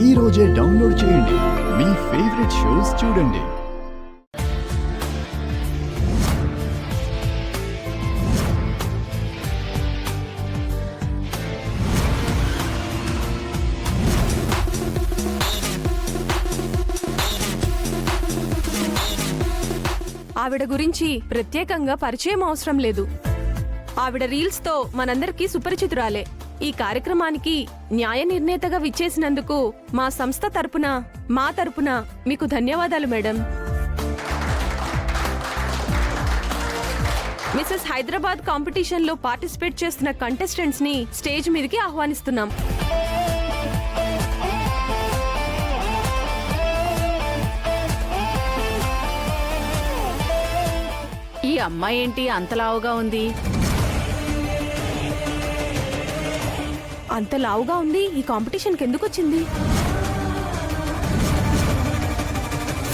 ఈ రోజే డౌన్లోడ్ చేయండి. మీ ఫేవరెట్ షోస్ చూడండి. ఆవిడ గురించి ప్రత్యేకంగా పరిచయం అవసరం లేదు. ఆవిడ రీల్స్తో మనందరికీ సుపరిచితురాలే. ఈ కార్యక్రమానికి న్యాయ నిర్ణేతగా విచ్చేసినందుకు మా సంస్థ తరపున, మా తరపున మీకు ధన్యవాదాలు మేడం. మిసెస్ హైదరాబాద్ కాంపిటీషన్లో పార్టిసిపేట్ చేస్తున్న కంటెస్టెంట్స్ ని స్టేజ్ మీదకి ఆహ్వానిస్తున్నాం. ఈ అమ్మాయి ఏంటి అంతలావుగా ఉంది? అంత లావుగా ఉంది, ఈ కాంపిటీషన్కి ఎందుకు వచ్చింది?